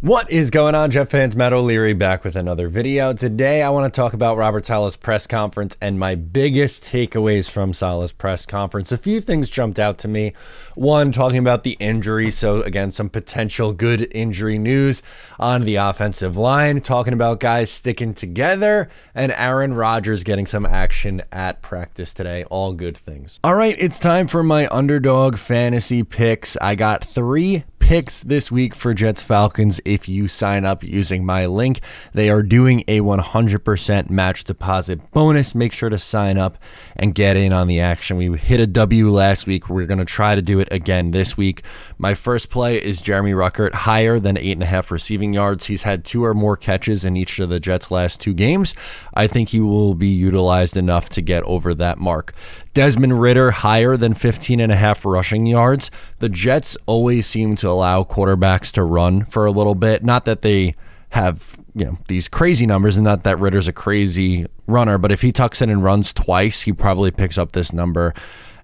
What is going on, Jet fans? Matt O'Leary back with another video. Today I want to talk about Robert Saleh's press conference and my biggest takeaways from Saleh's press conference. A few things jumped out to me. One, talking about the injury. So again, some potential good injury news on the offensive line. Talking about guys sticking together and Aaron Rodgers getting some action at practice today. All good things. All right, it's time for my Underdog fantasy picks. I got 3 picks this week for Jets Falcons. If you sign up using my link, they are doing a 100% match deposit bonus. Make sure to sign up and get in on the action. We hit a W last week. We're going to try to do it again this week. My first play is Jeremy Ruckert, higher than 8.5 receiving yards. He's had 2 or more catches in each of the Jets' last 2 games. I think he will be utilized enough to get over that mark. Desmond Ridder, higher than 15.5 rushing yards. The Jets always seem to allow quarterbacks to run for a little bit. Not that they have, these crazy numbers, and not that Ridder's a crazy runner, but if he tucks in and runs twice, he probably picks up this number.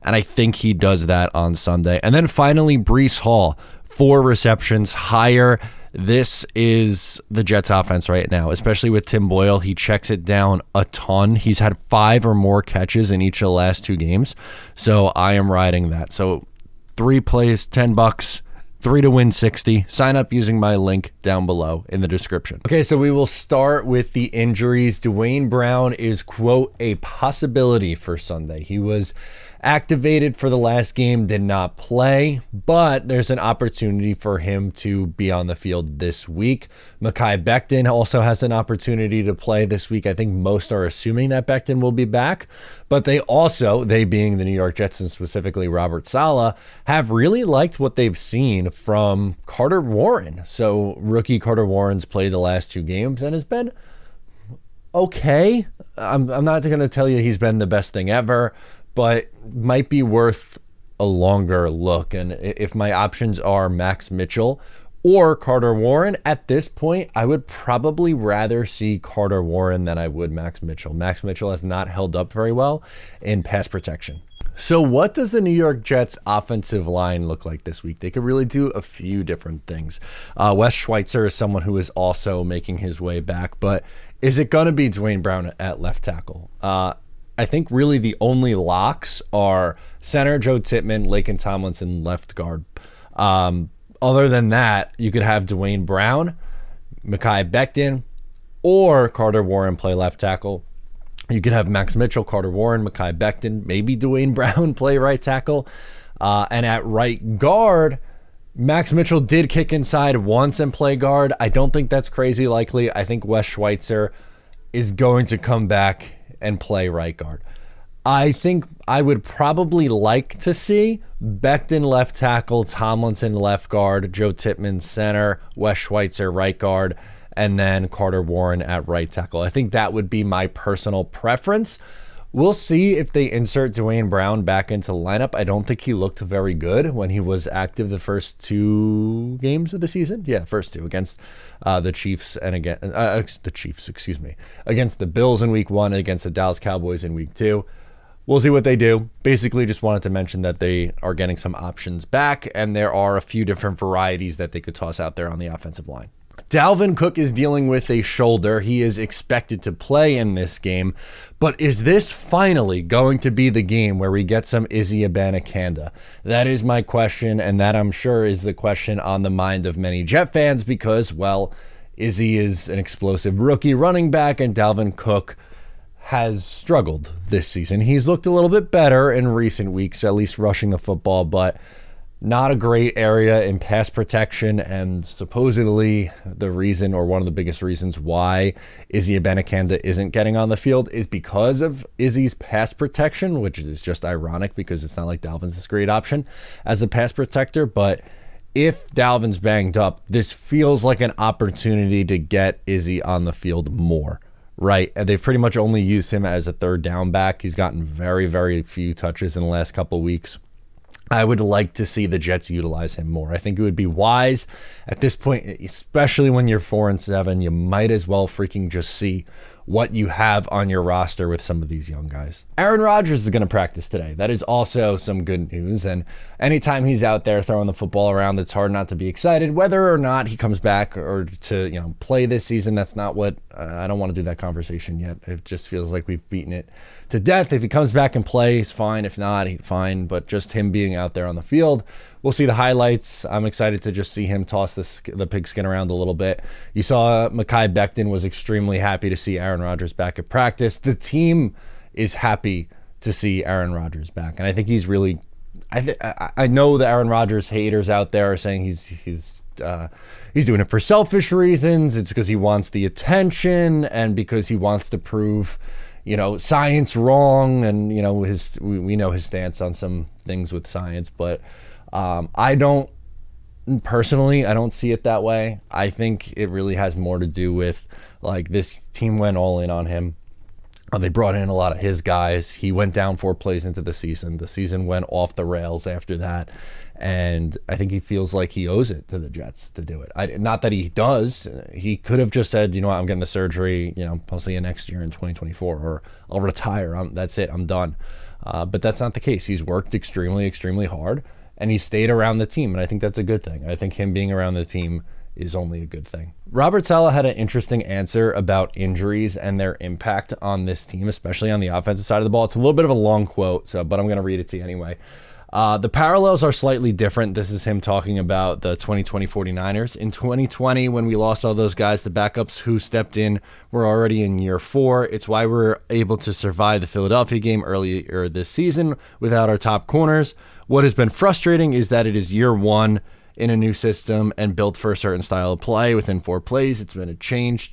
And I think he does that on Sunday. And then finally, Breece Hall, 4 receptions, higher. This is the Jets offense right now, especially with Tim Boyle. He checks it down a ton. He's had 5 or more catches in each of the last 2 games. So I am riding that. So 3 plays, $10, 3 to win 60. Sign up using my link down below in the description. Okay, so we will start with the injuries. Dwayne Brown is, quote, a possibility for Sunday. He was activated for the last game, did not play, but there's an opportunity for him to be on the field this week. Mekhi Becton also has an opportunity to play this week. I think most are assuming that Becton will be back, but they being the New York Jets and specifically Robert Saleh, have really liked what they've seen from Carter Warren. So rookie Carter Warren's played the last 2 games and has been okay. I'm not going to tell you he's been the best thing ever, but might be worth a longer look. And if my options are Max Mitchell or Carter Warren, at this point, I would probably rather see Carter Warren than I would Max Mitchell. Max Mitchell has not held up very well in pass protection. So what does the New York Jets offensive line look like this week? They could really do a few different things. Wes Schweitzer is someone who is also making his way back, but is it going to be Dwayne Brown at left tackle? I think really the only locks are center Joe Tippmann, Laken Tomlinson, left guard. Other than that, you could have Dwayne Brown, Mekhi Becton, or Carter Warren play left tackle. You could have Max Mitchell, Carter Warren, Mekhi Becton, maybe Dwayne Brown play right tackle. And at right guard, Max Mitchell did kick inside once and play guard. I don't think that's crazy likely. I think Wes Schweitzer is going to come back and play right guard. I think I would probably like to see Becton left tackle, Tomlinson left guard, Joe Tippmann center, Wes Schweitzer right guard, and then Carter Warren at right tackle. I think that would be my personal preference. We'll see if they insert Dwayne Brown back into the lineup. I don't think he looked very good when he was active the first 2 games of the season. Yeah, first 2 against the Chiefs and against the Bills in week 1 and against the Dallas Cowboys in week 2. We'll see what they do. Basically, just wanted to mention that they are getting some options back, and there are a few different varieties that they could toss out there on the offensive line. Dalvin Cook is dealing with a shoulder. He is expected to play in this game, but is this finally going to be the game where we get some Izzy Abanikanda? That is my question, and that I'm sure is the question on the mind of many Jet fans because, well, Izzy is an explosive rookie running back, and Dalvin Cook has struggled this season. He's looked a little bit better in recent weeks, at least rushing the football, but not a great area in pass protection, and supposedly the reason, or one of the biggest reasons why Izzy Abanikanda isn't getting on the field is because of Izzy's pass protection, which is just ironic because it's not like Dalvin's this great option as a pass protector. But if Dalvin's banged up, this feels like an opportunity to get Izzy on the field more, right? And they've pretty much only used him as a third down back. He's gotten very, very few touches in the last couple of weeks. I would like to see the Jets utilize him more. I think it would be wise at this point, especially when you're 4-7. You might as well freaking just see what you have on your roster with some of these young guys. Aaron Rodgers is going to practice today. That is also some good news. And anytime he's out there throwing the football around, it's hard not to be excited. Whether or not he comes back or to play this season, that's not what I don't want to do that conversation yet. It just feels like we've beaten it to death. If he comes back and plays, fine. If not, fine. But just him being out there on the field, we'll see the highlights. I'm excited to just see him toss the pigskin around a little bit. You saw Mekhi Becton was extremely happy to see Aaron Rodgers back at practice. The team is happy to see Aaron Rodgers back, and I think he's really. I know the Aaron Rodgers haters out there are saying he's doing it for selfish reasons. It's because he wants the attention and because he wants to prove science wrong, and we know his stance on some things with science, but I don't see it that way. I think it really has more to do with this team went all in on him. They brought in a lot of his guys. He went down 4 plays into the season. The season went off the rails after that. And I think he feels like he owes it to the Jets to do it. Not that he does. He could have just said, I'm getting the surgery, possibly next year in 2024, or I'll retire. That's it. I'm done. But that's not the case. He's worked extremely, extremely hard, and he stayed around the team. And I think that's a good thing. I think him being around the team is only a good thing. Robert Saleh had an interesting answer about injuries and their impact on this team, especially on the offensive side of the ball. It's a little bit of a long quote, but I'm going to read it to you anyway. The parallels are slightly different. This is him talking about the 2020 49ers. In 2020, when we lost all those guys, the backups who stepped in were already in year 4. It's why we're able to survive the Philadelphia game earlier this season without our top corners. What has been frustrating is that it is year 1 in a new system and built for a certain style of play. Within 4 plays, it's been a change.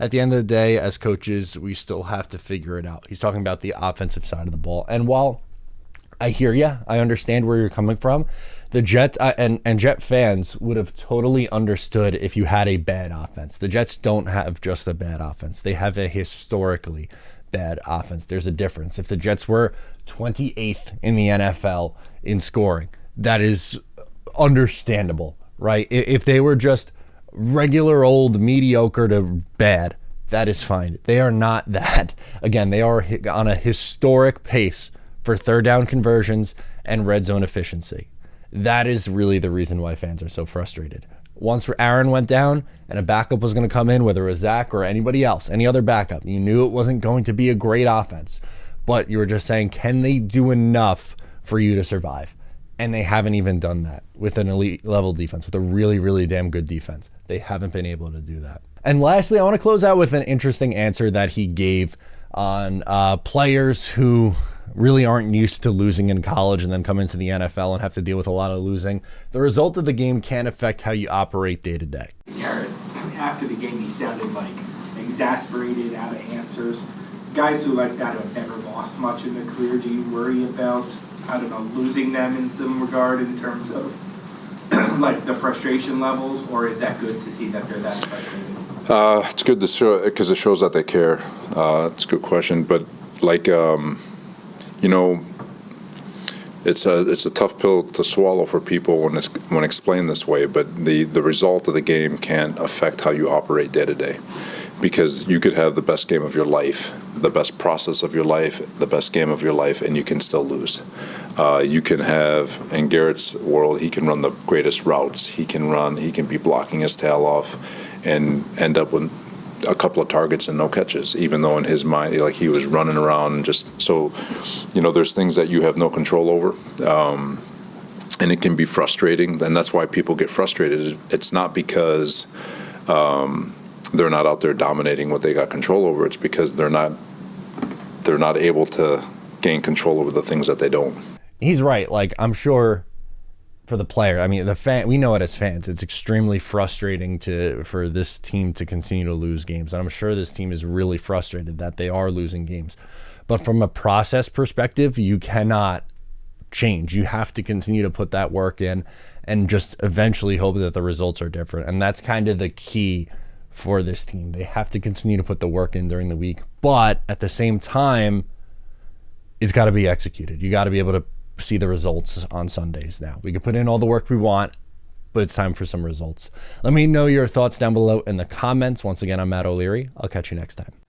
At the end of the day, as coaches, we still have to figure it out. He's talking about the offensive side of the ball. And while I hear you, I understand where you're coming from, the Jets and Jet fans would have totally understood if you had a bad offense. The Jets don't have just a bad offense. They have a historically bad offense. There's a difference. If the Jets were 28th in the NFL in scoring, that is understandable, right? If they were just regular old mediocre to bad, that is fine. They are not that. Again, they are on a historic pace for third down conversions and red zone efficiency. That is really the reason why fans are so frustrated. Once Aaron went down and a backup was going to come in, whether it was Zach or anybody else, any other backup, you knew it wasn't going to be a great offense, but you were just saying, can they do enough for you to survive? And they haven't even done that with an elite level defense, with a really, really damn good defense. They haven't been able to do that. And lastly, I want to close out with an interesting answer that he gave on players who really aren't used to losing in college and then come into the NFL and have to deal with a lot of losing. The result of the game can affect how you operate day to day. Garrett, after the game, he sounded exasperated, out of answers. Guys who like that have never lost much in their career, do you worry about, losing them in some regard in terms of the frustration levels, or is that good to see that they're that frustrated? It's good to show, because it shows that they care. It's a good question, but it's a tough pill to swallow for people when explained this way. But the result of the game can affect how you operate day to day, because you could have the best game of your life, the best process of your life, the best game of your life, and you can still lose. You can have, in Garrett's world, he can run the greatest routes. He can be blocking his tail off and end up with a couple of targets and no catches, even though in his mind, he was running around and just, so, there's things that you have no control over. And it can be frustrating, and that's why people get frustrated. It's not because they're not out there dominating what they got control over. It's because they're not able to gain control over the things that they don't. He's right. I'm sure for the player, we know it as fans. It's extremely frustrating for this team to continue to lose games. And I'm sure this team is really frustrated that they are losing games. But from a process perspective, you cannot change. You have to continue to put that work in and just eventually hope that the results are different. And that's kind of the key for this team. They have to continue to put the work in during the week. But at the same time, it's got to be executed. You got to be able to see the results on Sundays now. We can put in all the work we want. but it's time for some results. Let me know your thoughts down below in the comments. Once again, I'm Matt O'Leary. I'll catch you next time.